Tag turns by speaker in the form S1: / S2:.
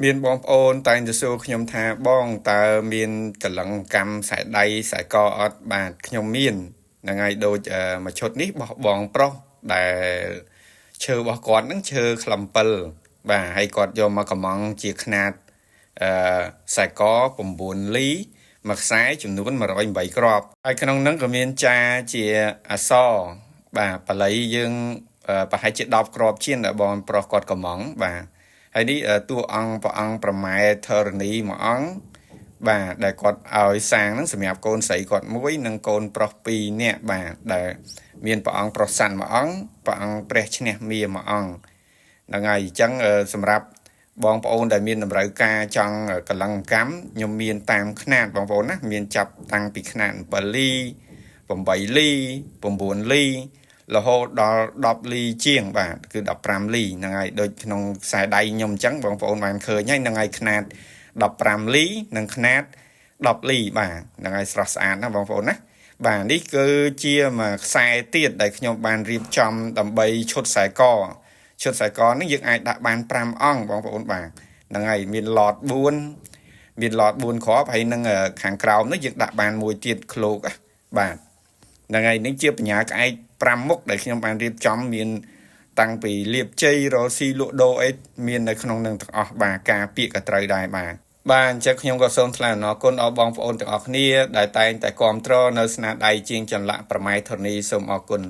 S1: មានបងប្អូនតែងទៅសួរខ្ញុំថាបងតើមានកលឹងកម្មខ្សែដៃខ្សែកអត់បាទខ្ញុំមានហ្នឹងហើយដូចមួយឈុតនេះបោះបងប្រុសដែលឈើរបស់គាត់ហ្នឹងឈើខ្លឹម7បាទហើយគាត់យកមកកំងជាຂ្នាតខ្សែក9លីមួយខ្សែចំនួន108គ្រាប់ហើយក្នុងហ្នឹងក៏មានចាជាអសបាទបល័យយើងប្រហែលជា10គ្រាប់ជាងដែលបងប្រុសគាត់កំងបាទហើយនេះតួអង្គព្រះអង្គប្រម៉ែធរណីមួយអង្គបាទដែលគាត់ឲ្យសាងហ្នឹងសម្រាប់កូនស្រីគាត់មួយនិងកូនប្រុស2នាក់បាទដែលមានព្រះអង្គប្រុសសាន់មួយអង្គព្រះអង្គព្រះឈ្នះមាមួយអង្គហ្នឹងហើយអញ្ចឹងសម្រាប់បងប្អូនដែលមានតម្រូវការចង់កលង្កម្មខ្ញុំមានតាមຂ្នាតបងប្អូនណាមានចាប់តាំងពីຂ្នាត7លី8លី9លីរហូតដល់10លីជាងបាទគឺ15លីហ្នឹងហើយដូចក្នុងខ្សែដៃខ្ញុំអញ្ចឹងបងប្អូនបានឃើញហើយហ្នឹងហើយຂ្នាត15លីនិងຂ្នាត10លីបាទហ្នឹងហើយស្រស់ស្អាតណាបងប្អូនណាបាទនេះគឺជាខ្សែទៀតដែលខ្ញុំបានរៀបចំដើម្បីឈុតខ្សែកនេះយើងអាចដាក់បាន5អង្គបងប្អូនបាទហ្នឹងហើយមានឡត4មានឡត4គ្រាប់ហើយនឹងខាងក្រោមនេះយើងដាក់បានមួយទៀតឃ្លោកបាទហ្នឹងហើយនេះជាបញ្ញាក្អែក5មុខដែលខ្ញុំបានរៀបចំមានតាំងពីលៀបជ័យរស៊ីលក់ដូរអីមាននៅក្នុងនឹងទាំងអស់បាទការពាក្យក៏ត្រូវដែរបាទអញ្ចឹងខ្ញុំក៏សូមថ្លែងអំណរគុណដល់បងប្អូនទាំងអស់គ្នាដែលតែងតែគាំទ្រនៅស្នាដៃជាងចន្លាក់ប្រម៉ែធរណីសូមអរគុណ